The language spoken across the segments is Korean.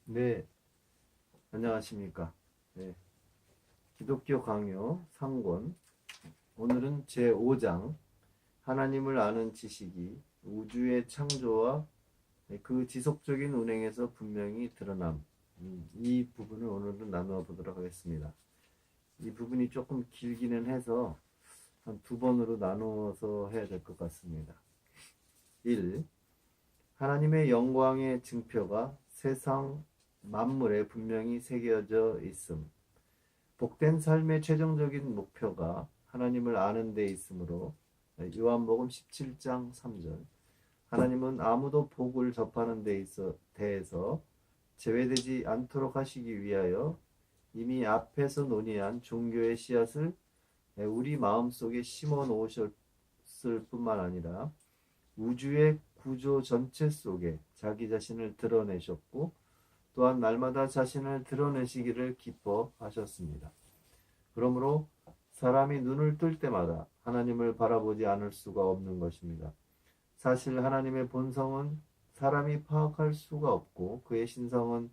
네, 안녕하십니까. 네, 기독교 강요 상권. 오늘은 제5장, 하나님을 아는 지식이 우주의 창조와 그 지속적인 운행에서 분명히 드러남. 이 부분을 오늘은 나누어 보도록 하겠습니다. 이 부분이 조금 길기는 해서 한 두 번으로 나누어서 해야 될 것 같습니다. 1. 하나님의 영광의 증표가 세상 만물에 분명히 새겨져 있음. 복된 삶의 최종적인 목표가 하나님을 아는 데 있으므로 요한복음 17장 3절. 하나님은 아무도 복을 접하는 데 대해서 제외되지 않도록 하시기 위하여 이미 앞에서 논의한 종교의 씨앗을 우리 마음속에 심어 놓으셨을 뿐만 아니라 우주의 구조 전체 속에 자기 자신을 드러내셨고 또한 날마다 자신을 드러내시기를 기뻐하셨습니다. 그러므로 사람이 눈을 뜰 때마다 하나님을 바라보지 않을 수가 없는 것입니다. 사실 하나님의 본성은 사람이 파악할 수가 없고 그의 신성은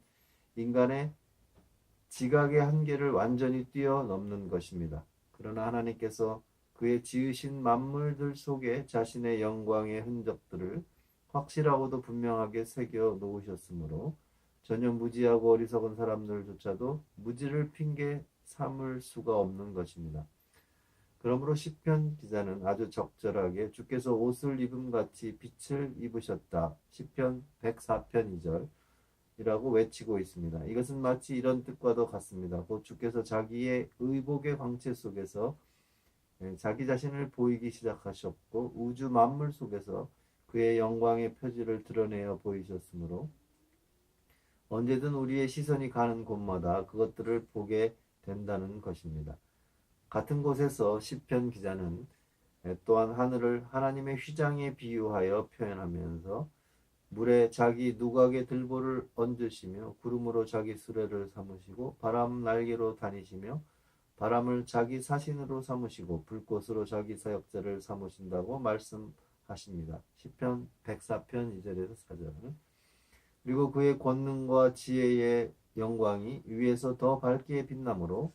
인간의 지각의 한계를 완전히 뛰어넘는 것입니다. 그러나 하나님께서 그의 지으신 만물들 속에 자신의 영광의 흔적들을 확실하고도 분명하게 새겨 놓으셨으므로 전혀 무지하고 어리석은 사람들조차도 무지를 핑계 삼을 수가 없는 것입니다. 그러므로 시편 기자는 아주 적절하게 주께서 옷을 입음 같이 빛을 입으셨다. 시편 104편 2절 이라고 외치고 있습니다. 이것은 마치 이런 뜻과도 같습니다. 곧 주께서 자기의 의복의 광채 속에서 자기 자신을 보이기 시작하셨고 우주 만물 속에서 그의 영광의 표지를 드러내어 보이셨으므로 언제든 우리의 시선이 가는 곳마다 그것들을 보게 된다는 것입니다. 같은 곳에서 시편 기자는 또한 하늘을 하나님의 휘장에 비유하여 표현하면서 물에 자기 누각의 들보를 얹으시며 구름으로 자기 수레를 삼으시고 바람 날개로 다니시며 바람을 자기 사신으로 삼으시고 불꽃으로 자기 사역자를 삼으신다고 말씀하십니다. 시편 104편 2절에서 4절. 그리고 그의 권능과 지혜의 영광이 위에서 더 밝게 빛나므로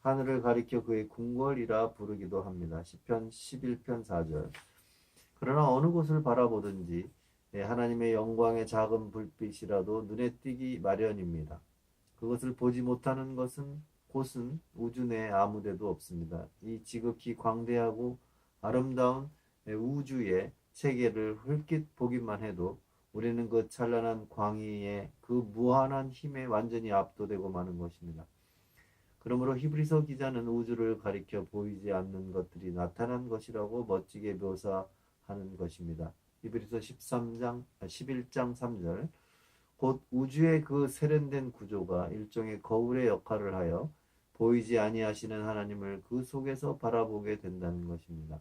하늘을 가리켜 그의 궁궐이라 부르기도 합니다. 시편 11편 4절. 그러나 어느 곳을 바라보든지 하나님의 영광의 작은 불빛이라도 눈에 띄기 마련입니다. 그것을 보지 못하는 곳은 우주 내 아무데도 없습니다. 이 지극히 광대하고 아름다운 우주의 세계를 흘낏 보기만 해도 우리는 그 찬란한 광의의 그 무한한 힘에 완전히 압도되고 마는 것입니다. 그러므로 히브리서 기자는 우주를 가리켜 보이지 않는 것들이 나타난 것이라고 멋지게 묘사하는 것입니다. 히브리서 11장 3절. 곧 우주의 그 세련된 구조가 일종의 거울의 역할을 하여 보이지 아니하시는 하나님을 그 속에서 바라보게 된다는 것입니다.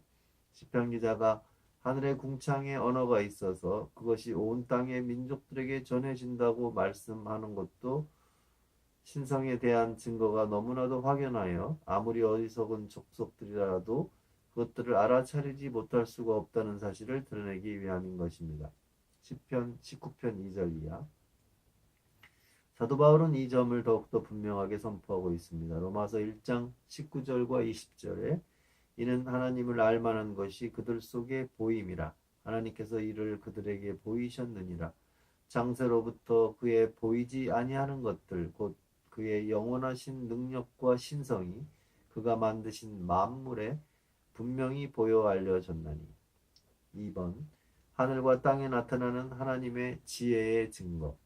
시편 기자가 하늘의 궁창에 언어가 있어서 그것이 온 땅의 민족들에게 전해진다고 말씀하는 것도 신성에 대한 증거가 너무나도 확연하여 아무리 어리석은 족속들이라도 그것들을 알아차리지 못할 수가 없다는 사실을 드러내기 위함인 것입니다. 시편 19편 2절 이하. 사도 바울은 이 점을 더욱더 분명하게 선포하고 있습니다. 로마서 1장 19절과 20절에 이는 하나님을 알만한 것이 그들 속에 보임이라. 하나님께서 이를 그들에게 보이셨느니라. 장세로부터 그의 보이지 아니하는 것들 곧 그의 영원하신 능력과 신성이 그가 만드신 만물에 분명히 보여 알려졌나니. 2번 하늘과 땅에 나타나는 하나님의 지혜의 증거.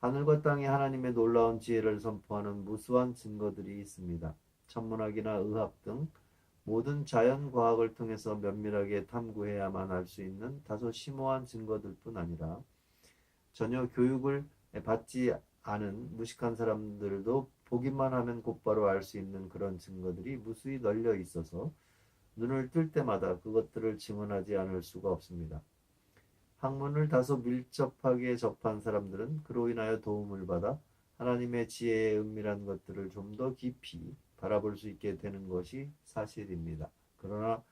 하늘과 땅에 하나님의 놀라운 지혜를 선포하는 무수한 증거들이 있습니다. 천문학이나 의학 등 모든 자연과학을 통해서 면밀하게 탐구해야만 알 수 있는 다소 심오한 증거들 뿐 아니라 전혀 교육을 받지 않은 무식한 사람들도 보기만 하면 곧바로 알 수 있는 그런 증거들이 무수히 널려 있어서 눈을 뜰 때마다 그것들을 증언하지 않을 수가 없습니다. 학문을 다소 밀접하게 접한 사람들은 그로 인하여 도움을 받아 하나님의 지혜의 은밀한 것들을 좀 더 깊이 바라볼 수 있게 되는 것이 사실입니다. 그러나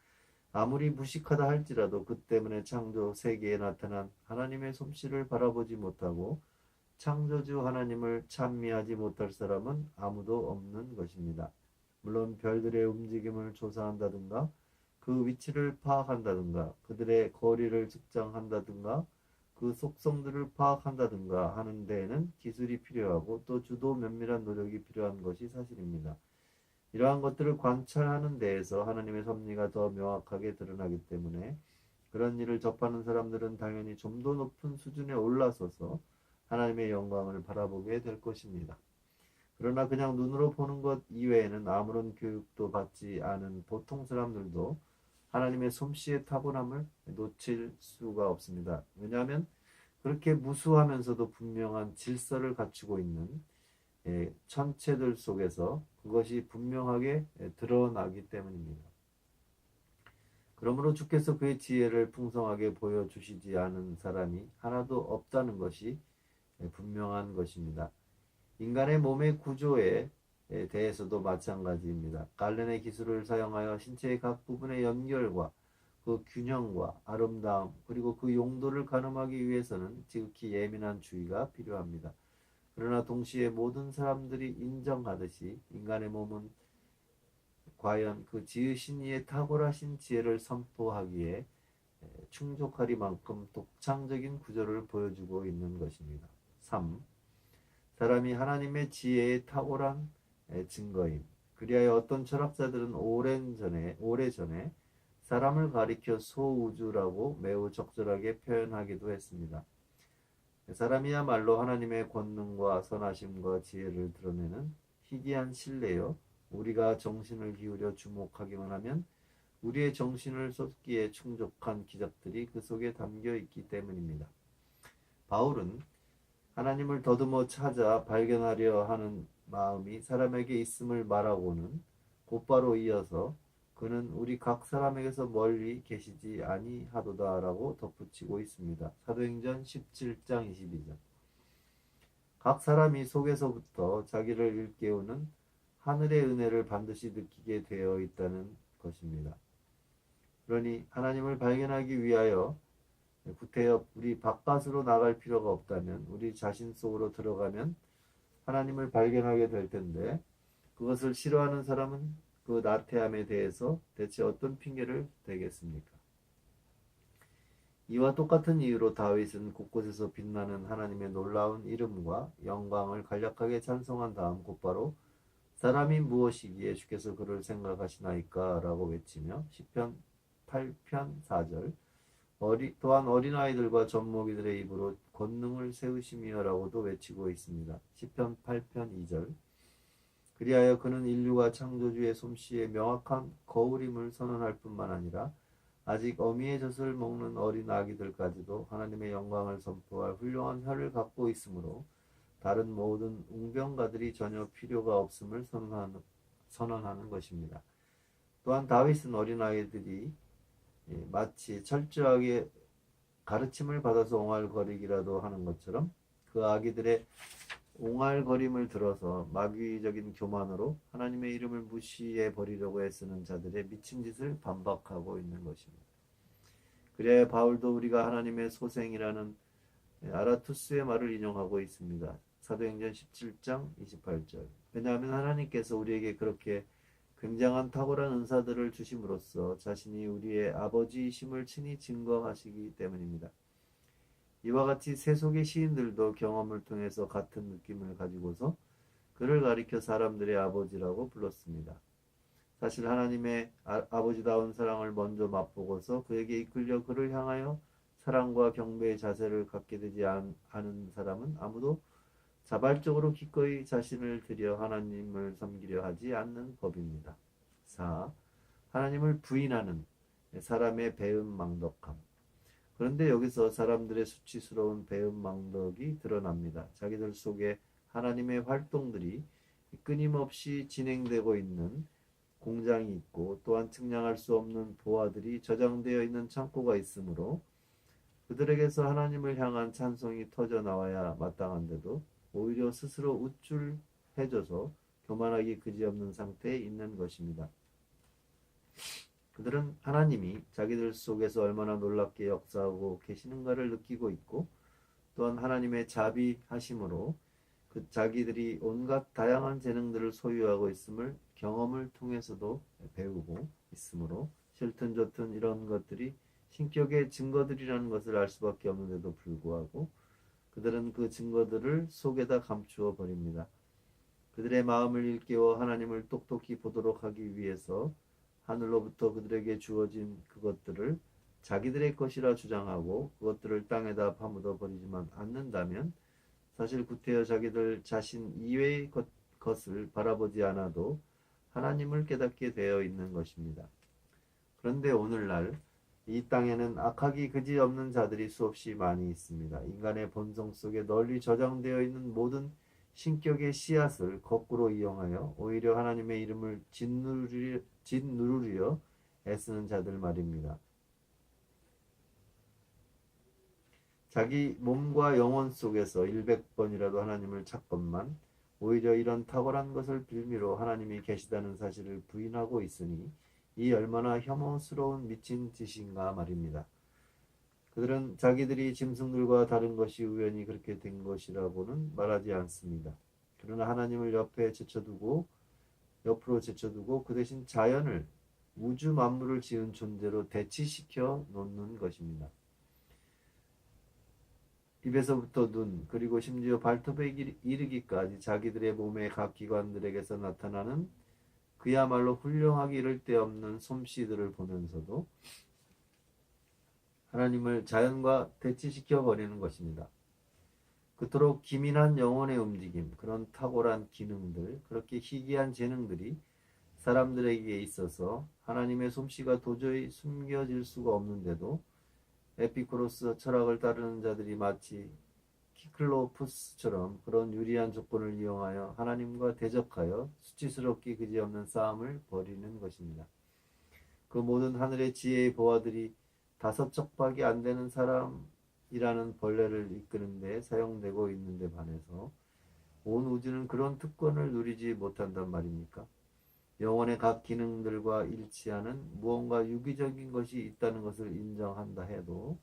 아무리 무식하다 할지라도 그 때문에 창조 세계에 나타난 하나님의 솜씨를 바라보지 못하고 창조주 하나님을 찬미하지 못할 사람은 아무도 없는 것입니다. 물론 별들의 움직임을 조사한다든가 그 위치를 파악한다든가 그들의 거리를 측정한다든가 그 속성들을 파악한다든가 하는 데에는 기술이 필요하고 또 주도 면밀한 노력이 필요한 것이 사실입니다. 이러한 것들을 관찰하는 데에서 하나님의 섭리가 더 명확하게 드러나기 때문에 그런 일을 접하는 사람들은 당연히 좀 더 높은 수준에 올라서서 하나님의 영광을 바라보게 될 것입니다. 그러나 그냥 눈으로 보는 것 이외에는 아무런 교육도 받지 않은 보통 사람들도 하나님의 솜씨의 타고남을 놓칠 수가 없습니다. 왜냐하면 그렇게 무수하면서도 분명한 질서를 갖추고 있는 천체들 속에서 그것이 분명하게 드러나기 때문입니다. 그러므로 주께서 그의 지혜를 풍성하게 보여주시지 않은 사람이 하나도 없다는 것이 분명한 것입니다. 인간의 몸의 구조에 대해서도 마찬가지입니다. 갈렌의 기술을 사용하여 신체의 각 부분의 연결과 그 균형과 아름다움 그리고 그 용도를 가늠하기 위해서는 지극히 예민한 주의가 필요합니다. 그러나 동시에 모든 사람들이 인정하듯이 인간의 몸은 과연 그 지으신 이의 탁월하신 지혜를 선포하기에 충족하리만큼 독창적인 구조를 보여주고 있는 것입니다. 3. 사람이 하나님의 지혜의 탁월한 증거임. 그리하여 어떤 철학자들은 오래전에 사람을 가리켜 소우주라고 매우 적절하게 표현하기도 했습니다. 사람이야말로 하나님의 권능과 선하심과 지혜를 드러내는 희귀한 신뢰요. 우리가 정신을 기울여 주목하기만 하면 우리의 정신을 쏟기에 충족한 기적들이 그 속에 담겨 있기 때문입니다. 바울은 하나님을 더듬어 찾아 발견하려 하는 마음이 사람에게 있음을 말하고는 곧바로 이어서 그는 우리 각 사람에게서 멀리 계시지 아니하도다라고 덧붙이고 있습니다. 사도행전 17장 22절. 각 사람이 속에서부터 자기를 일깨우는 하늘의 은혜를 반드시 느끼게 되어 있다는 것입니다. 그러니 하나님을 발견하기 위하여 구태여 우리 바깥으로 나갈 필요가 없다면 우리 자신 속으로 들어가면 하나님을 발견하게 될 텐데 그것을 싫어하는 사람은 그 나태함에 대해서 대체 어떤 핑계를 대겠습니까? 이와 똑같은 이유로 다윗은 곳곳에서 빛나는 하나님의 놀라운 이름과 영광을 간략하게 찬송한 다음 곧바로 사람이 무엇이기에 주께서 그를 생각하시나이까 라고 외치며 시편 8편 4절 또한 어린아이들과 젖먹이들의 입으로 권능을 세우시며 라고도 외치고 있습니다. 시편 8편 2절 그리하여 그는 인류가 창조주의 솜씨에 명확한 거울임을 선언할 뿐만 아니라 아직 어미의 젖을 먹는 어린 아기들까지도 하나님의 영광을 선포할 훌륭한 혀를 갖고 있으므로 다른 모든 웅병가들이 전혀 필요가 없음을 선언하는 것입니다. 또한 다윗은 어린아이들이 마치 철저하게 가르침을 받아서 옹알거리기라도 하는 것처럼 그 아기들의 옹알거림을 들어서 마귀적인 교만으로 하나님의 이름을 무시해 버리려고 애쓰는 자들의 미친 짓을 반박하고 있는 것입니다. 그래야 바울도 우리가 하나님의 소생이라는 아라투스의 말을 인용하고 있습니다. 사도행전 17장 28절. 왜냐하면 하나님께서 우리에게 그렇게 굉장한 탁월한 은사들을 주심으로써 자신이 우리의 아버지이심을 친히 증거하시기 때문입니다. 이와 같이 세속의 시인들도 경험을 통해서 같은 느낌을 가지고서 그를 가리켜 사람들의 아버지라고 불렀습니다. 사실 하나님의 아버지다운 사랑을 먼저 맛보고서 그에게 이끌려 그를 향하여 사랑과 경배의 자세를 갖게 되지 않은 사람은 아무도 자발적으로 기꺼이 자신을 들여 하나님을 섬기려 하지 않는 법입니다. 4. 하나님을 부인하는 사람의 배은망덕함. 그런데 여기서 사람들의 수치스러운 배은망덕이 드러납니다. 자기들 속에 하나님의 활동들이 끊임없이 진행되고 있는 공장이 있고 또한 측량할 수 없는 보화들이 저장되어 있는 창고가 있으므로 그들에게서 하나님을 향한 찬송이 터져 나와야 마땅한데도 오히려 스스로 우쭐해져서 교만하기 그지없는 상태에 있는 것입니다. 그들은 하나님이 자기들 속에서 얼마나 놀랍게 역사하고 계시는가를 느끼고 있고 또한 하나님의 자비하심으로 그 자기들이 온갖 다양한 재능들을 소유하고 있음을 경험을 통해서도 배우고 있으므로 싫든 좋든 이런 것들이 신격의 증거들이라는 것을 알 수밖에 없는데도 불구하고 그들은 그 증거들을 속에다 감추어 버립니다. 그들의 마음을 일깨워 하나님을 똑똑히 보도록 하기 위해서 하늘로부터 그들에게 주어진 그것들을 자기들의 것이라 주장하고 그것들을 땅에다 파묻어 버리지만 않는다면 사실 구태여 자기들 자신 이외의 것을 바라보지 않아도 하나님을 깨닫게 되어 있는 것입니다. 그런데 오늘날 이 땅에는 악하기 그지없는 자들이 수없이 많이 있습니다. 인간의 본성 속에 널리 저장되어 있는 모든 신격의 씨앗을 거꾸로 이용하여 오히려 하나님의 이름을 짓누르려 애쓰는 자들 말입니다. 자기 몸과 영혼 속에서 100번이라도 하나님을 찾건만 오히려 이런 탁월한 것을 빌미로 하나님이 계시다는 사실을 부인하고 있으니 이 얼마나 혐오스러운 미친 짓인가 말입니다. 그들은 자기들이 짐승들과 다른 것이 우연히 그렇게 된 것이라고는 말하지 않습니다. 그러나 하나님을 옆으로 제쳐두고 그 대신 자연을 우주 만물을 지은 존재로 대치시켜 놓는 것입니다. 입에서부터 눈 그리고 심지어 발톱에 이르기까지 자기들의 몸의 각 기관들에게서 나타나는 그야말로 훌륭하기 이를 데 없는 솜씨들을 보면서도 하나님을 자연과 대치시켜 버리는 것입니다. 그토록 기민한 영혼의 움직임, 그런 탁월한 기능들, 그렇게 희귀한 재능들이 사람들에게 있어서 하나님의 솜씨가 도저히 숨겨질 수가 없는데도 에피쿠로스 철학을 따르는 자들이 마치 키클로푸스처럼 그런 유리한 조건을 이용하여 하나님과 대적하여 수치스럽게 그지없는 싸움을 벌이는 것입니다. 그 모든 하늘의 지혜의 보화들이 5척밖에 안 되는 사람이라는 벌레를 이끄는 데 사용되고 있는데 반해서 온 우주는 그런 특권을 누리지 못한단 말입니까? 영혼의 각 기능들과 일치하는 무언가 유기적인 것이 있다는 것을 인정한다 해도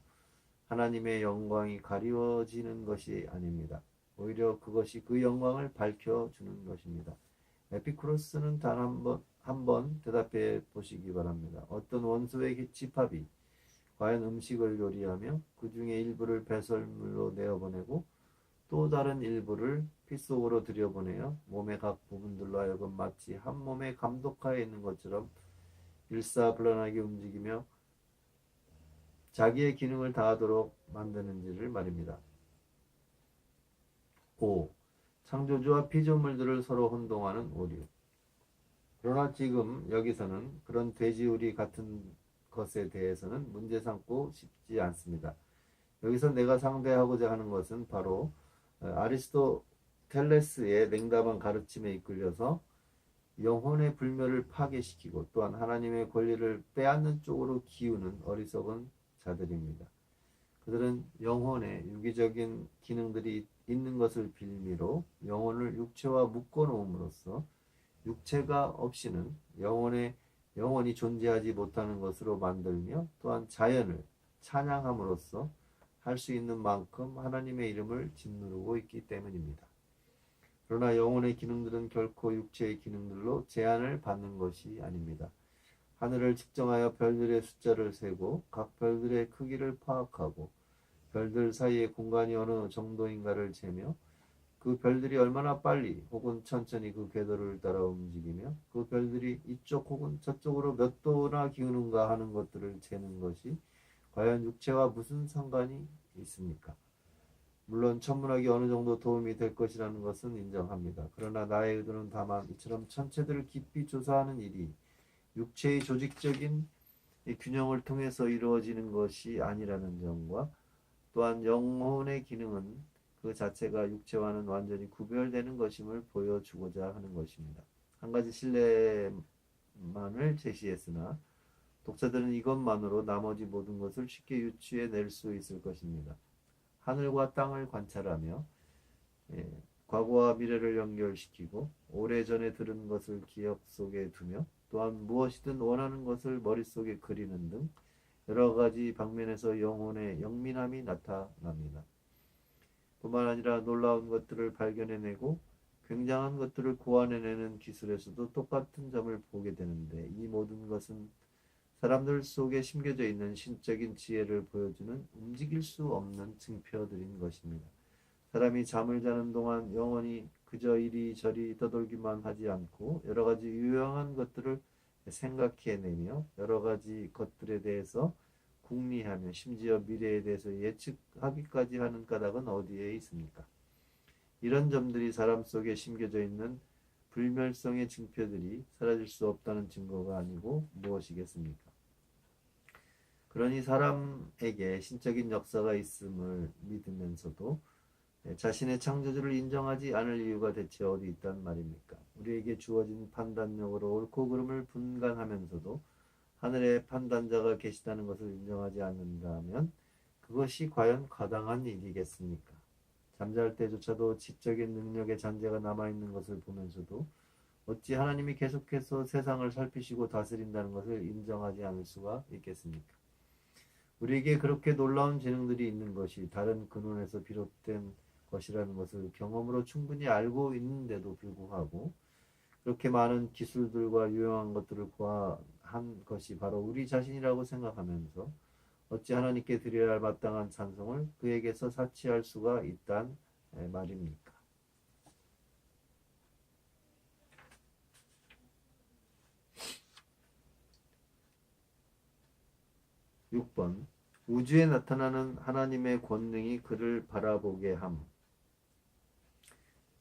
하나님의 영광이 가리워지는 것이 아닙니다. 오히려 그것이 그 영광을 밝혀주는 것입니다. 에피쿠로스는 단 한 번 대답해 보시기 바랍니다. 어떤 원소의 집합이 과연 음식을 요리하며 그 중에 일부를 배설물로 내어보내고 또 다른 일부를 피 속으로 들여보내어 몸의 각 부분들로 하여금 마치 한 몸의 감독하에 있는 것처럼 일사불란하게 움직이며 자기의 기능을 다하도록 만드는지를 말입니다. 5. 창조주와 피조물들을 서로 혼동하는 오류. 그러나 지금 여기서는 그런 돼지우리 같은 것에 대해서는 문제 삼고 싶지 않습니다. 여기서 내가 상대하고자 하는 것은 바로 아리스토텔레스의 냉담한 가르침에 이끌려서 영혼의 불멸을 파괴시키고 또한 하나님의 권리를 빼앗는 쪽으로 기우는 어리석은 자들입니다. 그들은 영혼의 유기적인 기능들이 있는 것을 빌미로 영혼을 육체와 묶어놓음으로써 육체가 없이는 영혼이 존재하지 못하는 것으로 만들며 또한 자연을 찬양함으로써 할 수 있는 만큼 하나님의 이름을 짓누르고 있기 때문입니다. 그러나 영혼의 기능들은 결코 육체의 기능들로 제한을 받는 것이 아닙니다. 하늘을 측정하여 별들의 숫자를 세고 각 별들의 크기를 파악하고 별들 사이의 공간이 어느 정도인가를 재며 그 별들이 얼마나 빨리 혹은 천천히 그 궤도를 따라 움직이며 그 별들이 이쪽 혹은 저쪽으로 몇 도나 기우는가 하는 것들을 재는 것이 과연 육체와 무슨 상관이 있습니까? 물론 천문학이 어느 정도 도움이 될 것이라는 것은 인정합니다. 그러나 나의 의도는 다만 이처럼 천체들을 깊이 조사하는 일이 육체의 조직적인 균형을 통해서 이루어지는 것이 아니라는 점과 또한 영혼의 기능은 그 자체가 육체와는 완전히 구별되는 것임을 보여주고자 하는 것입니다. 한 가지 신뢰만을 제시했으나 독자들은 이것만으로 나머지 모든 것을 쉽게 유추해 낼 수 있을 것입니다. 하늘과 땅을 관찰하며 과거와 미래를 연결시키고 오래전에 들은 것을 기억 속에 두며 또한 무엇이든 원하는 것을 머릿속에 그리는 등 여러 가지 방면에서 영혼의 영민함이 나타납니다. 뿐만 아니라 놀라운 것들을 발견해내고 굉장한 것들을 고안해내는 기술에서도 똑같은 점을 보게 되는데, 이 모든 것은 사람들 속에 심겨져 있는 신적인 지혜를 보여주는 움직일 수 없는 증표들인 것입니다. 사람이 잠을 자는 동안 영원히 그저 이리저리 떠돌기만 하지 않고 여러 가지 유용한 것들을 생각해내며 여러 가지 것들에 대해서 궁리하며 심지어 미래에 대해서 예측하기까지 하는 까닭은 어디에 있습니까? 이런 점들이 사람 속에 심겨져 있는 불멸성의 증표들이 사라질 수 없다는 증거가 아니고 무엇이겠습니까? 그러니 사람에게 신적인 역사가 있음을 믿으면서도 자신의 창조주를 인정하지 않을 이유가 대체 어디 있단 말입니까? 우리에게 주어진 판단력으로 옳고 그름을 분간하면서도 하늘에 판단자가 계시다는 것을 인정하지 않는다면 그것이 과연 과당한 일이겠습니까? 잠잘 때조차도 지적인 능력의 잔재가 남아있는 것을 보면서도 어찌 하나님이 계속해서 세상을 살피시고 다스린다는 것을 인정하지 않을 수가 있겠습니까? 우리에게 그렇게 놀라운 재능들이 있는 것이 다른 근원에서 비롯된 것이라는 것을 경험으로 충분히 알고 있는데도 불구하고 그렇게 많은 기술들과 유용한 것들을 구한 것이 바로 우리 자신이라고 생각하면서 어찌 하나님께 드려야 할 마땅한 찬송을 그에게서 사치할 수가 있단 말입니까? 6번 우주에 나타나는 하나님의 권능이 그를 바라보게 함.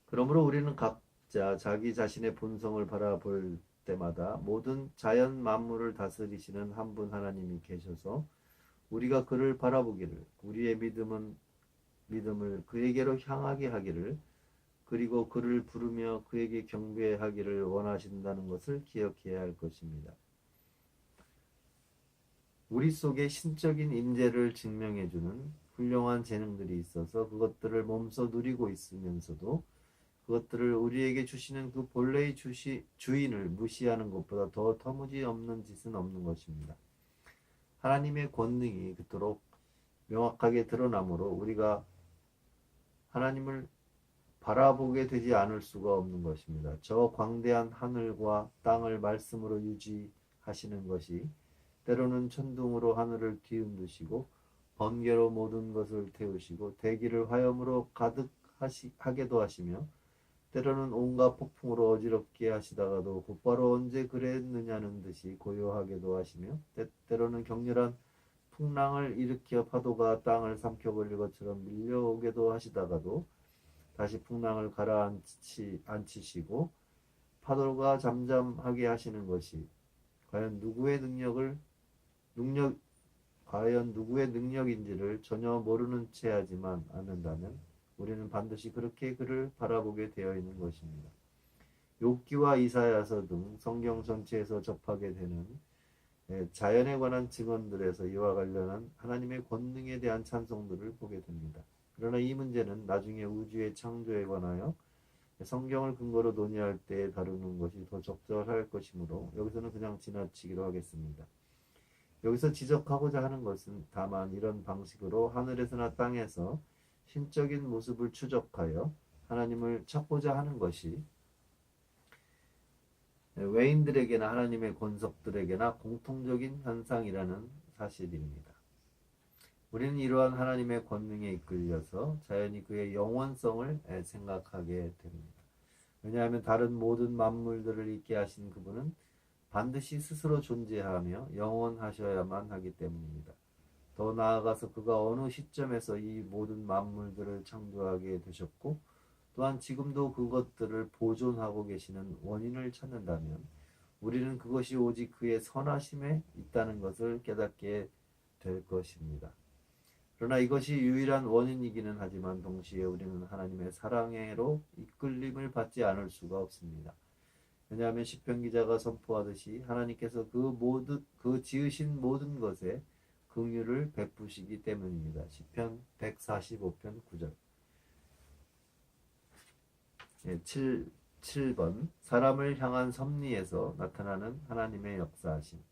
그러므로 우리는 각자 자기 자신의 본성을 바라볼 때마다 모든 자연 만물을 다스리시는 한 분 하나님이 계셔서 우리가 그를 바라보기를, 우리의 믿음을 그에게로 향하게 하기를, 그리고 그를 부르며 그에게 경배하기를 원하신다는 것을 기억해야 할 것입니다. 우리 속에 신적인 임재를 증명해주는 훌륭한 재능들이 있어서 그것들을 몸소 누리고 있으면서도 그것들을 우리에게 주시는 그 본래의 주인을 무시하는 것보다 더 터무니없는 짓은 없는 것입니다. 하나님의 권능이 그토록 명확하게 드러나므로 우리가 하나님을 바라보게 되지 않을 수가 없는 것입니다. 저 광대한 하늘과 땅을 말씀으로 유지하시는 것이 때로는 천둥으로 하늘을 뒤흔드시고 번개로 모든 것을 태우시고 대기를 화염으로 가득하게도 하시며 때로는 온갖 폭풍으로 어지럽게 하시다가도 곧바로 언제 그랬느냐는 듯이 고요하게도 하시며 때로는 격렬한 풍랑을 일으켜 파도가 땅을 삼켜버릴 것처럼 밀려오게도 하시다가도 다시 풍랑을 가라앉히시고 파도가 잠잠하게 하시는 것이 과연 누구의 능력인지를 전혀 모르는 채 하지만 않는다면 우리는 반드시 그렇게 그를 바라보게 되어 있는 것입니다. 욥기와 이사야서 등 성경 전체에서 접하게 되는 자연에 관한 증언들에서 이와 관련한 하나님의 권능에 대한 찬송들을 보게 됩니다. 그러나 이 문제는 나중에 우주의 창조에 관하여 성경을 근거로 논의할 때 다루는 것이 더 적절할 것이므로 여기서는 그냥 지나치기로 하겠습니다. 여기서 지적하고자 하는 것은 다만 이런 방식으로 하늘에서나 땅에서 신적인 모습을 추적하여 하나님을 찾고자 하는 것이 외인들에게나 하나님의 권속들에게나 공통적인 현상이라는 사실입니다. 우리는 이러한 하나님의 권능에 이끌려서 자연히 그의 영원성을 생각하게 됩니다. 왜냐하면 다른 모든 만물들을 있게 하신 그분은 반드시 스스로 존재하며 영원하셔야만 하기 때문입니다. 더 나아가서 그가 어느 시점에서 이 모든 만물들을 창조하게 되셨고 또한 지금도 그것들을 보존하고 계시는 원인을 찾는다면 우리는 그것이 오직 그의 선하심에 있다는 것을 깨닫게 될 것입니다. 그러나 이것이 유일한 원인이기는 하지만 동시에 우리는 하나님의 사랑으로 이끌림을 받지 않을 수가 없습니다. 왜냐하면 시편 기자가 선포하듯이 하나님께서 그 지으신 모든 것에 긍휼을 베푸시기 때문입니다. 시편 145편 9절. 7번 사람을 향한 섭리에서 나타나는 하나님의 역사하심.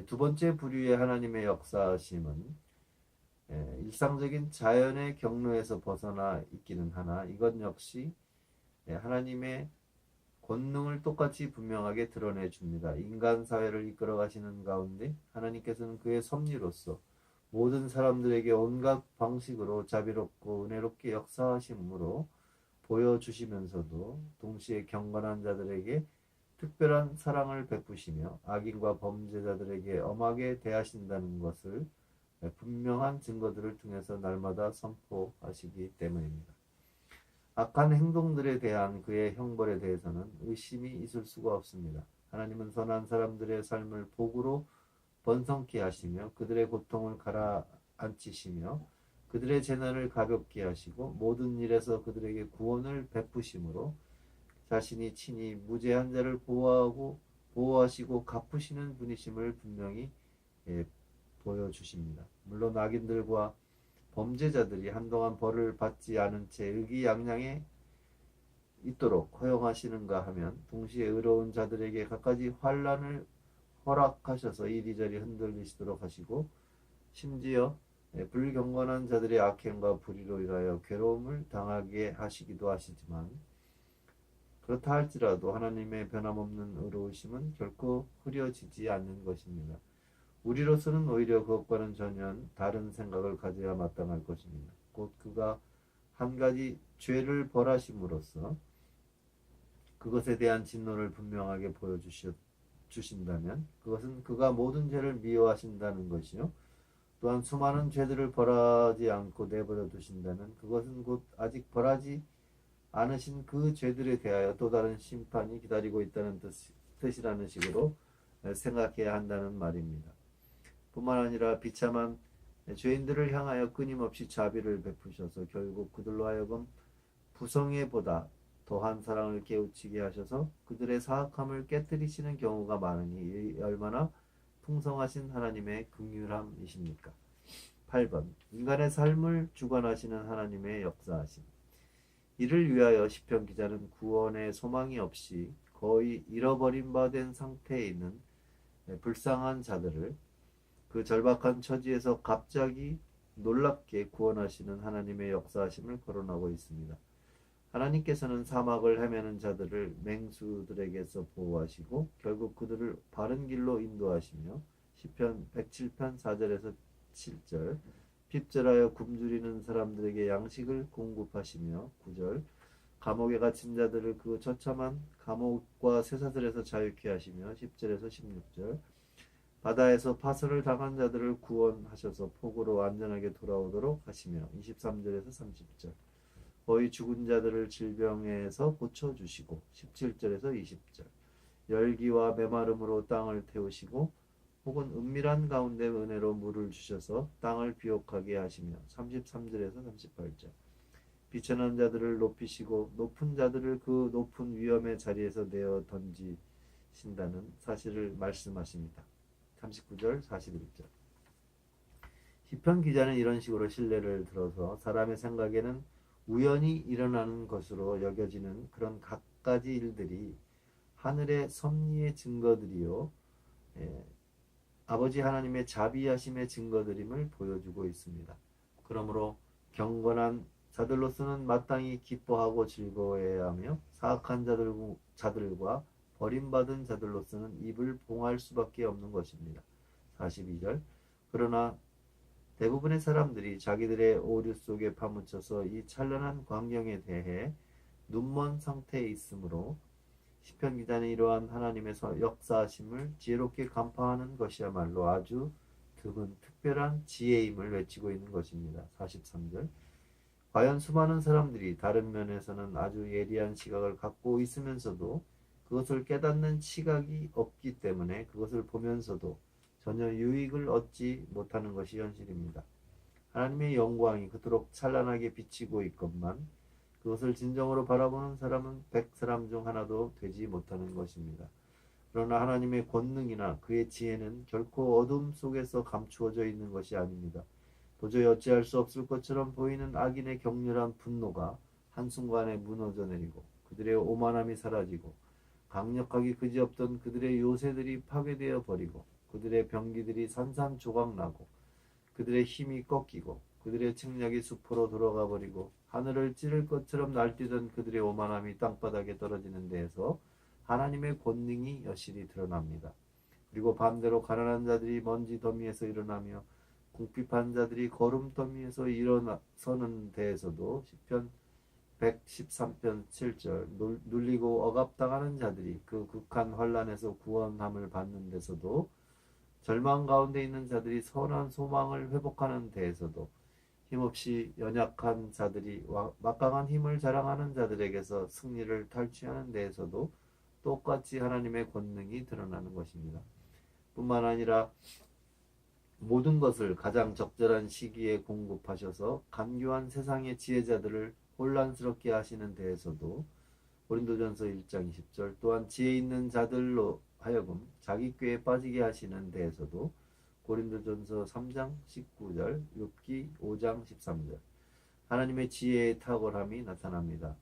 두 번째 부류의 하나님의 역사하심은 일상적인 자연의 경로에서 벗어나 있기는 하나 이것 역시 하나님의 권능을 똑같이 분명하게 드러내 줍니다. 인간 사회를 이끌어 가시는 가운데 하나님께서는 그의 섭리로서 모든 사람들에게 온갖 방식으로 자비롭고 은혜롭게 역사하심으로 보여주시면서도 동시에 경건한 자들에게 특별한 사랑을 베푸시며 악인과 범죄자들에게 엄하게 대하신다는 것을 분명한 증거들을 통해서 날마다 선포하시기 때문입니다. 악한 행동들에 대한 그의 형벌에 대해서는 의심이 있을 수가 없습니다. 하나님은 선한 사람들의 삶을 복으로 번성케 하시며 그들의 고통을 가라앉히시며 그들의 재난을 가볍게 하시고 모든 일에서 그들에게 구원을 베푸심으로 자신이 친히 무죄한 자를 보호하시고 갚으시는 분이심을 분명히 보여주십니다. 물론 악인들과 범죄자들이 한동안 벌을 받지 않은 채 의기양양해 있도록 허용하시는가 하면 동시에 의로운 자들에게 갖가지 환난을 허락하셔서 이리저리 흔들리시도록 하시고 심지어 불경건한 자들의 악행과 불의로 인하여 괴로움을 당하게 하시기도 하시지만 그렇다 할지라도 하나님의 변함없는 의로우심은 결코 흐려지지 않는 것입니다. 우리로서는 오히려 그것과는 전혀 다른 생각을 가져야 마땅할 것입니다. 곧 그가 한 가지 죄를 벌하심으로써 그것에 대한 진노를 분명하게 보여주신다면 그것은 그가 모든 죄를 미워하신다는 것이요. 또한 수많은 죄들을 벌하지 않고 내버려 두신다면 그것은 곧 아직 벌하지 않으신 그 죄들에 대하여 또 다른 심판이 기다리고 있다는 뜻이라는 식으로 생각해야 한다는 말입니다. 뿐만 아니라 비참한 죄인들을 향하여 끊임없이 자비를 베푸셔서 결국 그들로 하여금 부성애보다 더한 사랑을 깨우치게 하셔서 그들의 사악함을 깨뜨리시는 경우가 많으니 얼마나 풍성하신 하나님의 긍휼함이십니까? 8번 인간의 삶을 주관하시는 하나님의 역사하심. 이를 위하여 시편 기자는 구원의 소망이 없이 거의 잃어버린 바 된 상태에 있는 불쌍한 자들을 그 절박한 처지에서 갑자기 놀랍게 구원하시는 하나님의 역사하심을 거론하고 있습니다. 하나님께서는 사막을 헤매는 자들을 맹수들에게서 보호하시고 결국 그들을 바른 길로 인도하시며 시편 107편 4절에서 7절 핍절하여 굶주리는 사람들에게 양식을 공급하시며 9절 감옥에 갇힌 자들을 그 처참한 감옥과 쇠사슬에서 자유케 하시며 10절에서 16절 바다에서 파설을 당한 자들을 구원하셔서 폭우로 안전하게 돌아오도록 하시며 23절에서 30절 거의 죽은 자들을 질병에서 고쳐주시고 17절에서 20절 열기와 메마름으로 땅을 태우시고 혹은 은밀한 가운데 은혜로 물을 주셔서 땅을 비옥하게 하시며 33절에서 38절 비천한 자들을 높이시고 높은 자들을 그 높은 위엄의 자리에서 내어 던지신다는 사실을 말씀하십니다. 39절 41절 시편 기자는 이런 식으로 신뢰를 들어서 사람의 생각에는 우연히 일어나는 것으로 여겨지는 그런 갖가지 일들이 하늘의 섭리의 증거들이요 아버지 하나님의 자비하심의 증거들임을 보여주고 있습니다. 그러므로 경건한 자들로서는 마땅히 기뻐하고 즐거워해야 하며 사악한 자들과 버림받은 자들로서는 입을 봉할 수밖에 없는 것입니다. 42절 그러나 대부분의 사람들이 자기들의 오류 속에 파묻혀서 이 찬란한 광경에 대해 눈먼 상태에 있으므로 시편 기자는 이러한 하나님의 역사하심을 지혜롭게 간파하는 것이야말로 아주 드문 특별한 지혜임을 외치고 있는 것입니다. 43절 과연 수많은 사람들이 다른 면에서는 아주 예리한 시각을 갖고 있으면서도 그것을 깨닫는 시각이 없기 때문에 그것을 보면서도 전혀 유익을 얻지 못하는 것이 현실입니다. 하나님의 영광이 그토록 찬란하게 비치고 있건만 그것을 진정으로 바라보는 사람은 100사람 중 하나도 되지 못하는 것입니다. 그러나 하나님의 권능이나 그의 지혜는 결코 어둠 속에서 감추어져 있는 것이 아닙니다. 도저히 어찌할 수 없을 것처럼 보이는 악인의 격렬한 분노가 한순간에 무너져 내리고 그들의 오만함이 사라지고 강력하기 그지없던 그들의 요새들이 파괴되어 버리고 그들의 병기들이 산산조각나고 그들의 힘이 꺾이고 그들의 책략이 수포로 들어가 버리고 하늘을 찌를 것처럼 날뛰던 그들의 오만함이 땅바닥에 떨어지는 데에서 하나님의 권능이 여실히 드러납니다. 그리고 반대로 가난한 자들이 먼지 더미에서 일어나며 궁핍한 자들이 거름 더미에서 일어서는 데에서도 시편 113편 7절 눌리고 억압당하는 자들이 그 극한 환난에서 구원함을 받는 데서도 절망 가운데 있는 자들이 선한 소망을 회복하는 데에서도 힘없이 연약한 자들이 막강한 힘을 자랑하는 자들에게서 승리를 탈취하는 데에서도 똑같이 하나님의 권능이 드러나는 것입니다. 뿐만 아니라 모든 것을 가장 적절한 시기에 공급하셔서 간교한 세상의 지혜자들을 혼란스럽게 하시는 데에서도 고린도전서 1장 20절 또한 지혜 있는 자들로 하여금 자기 꾀에 빠지게 하시는 데에서도 고린도전서 3장 19절 욥기 5장 13절 하나님의 지혜의 탁월함이 나타납니다.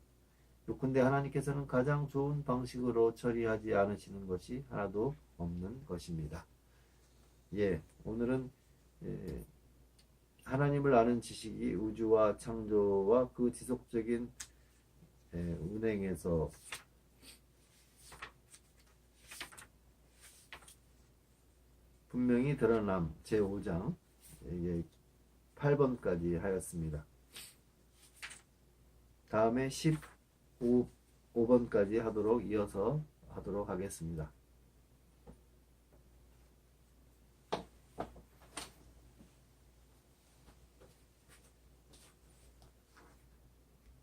요컨대 하나님께서는 가장 좋은 방식으로 처리하지 않으시는 것이 하나도 없는 것입니다. 오늘은 하나님을 아는 지식이 우주와 창조와 그 지속적인 운행에서 분명히 드러남 제5장 8번까지 하였습니다. 다음에 15번까지 이어서 하도록 하겠습니다.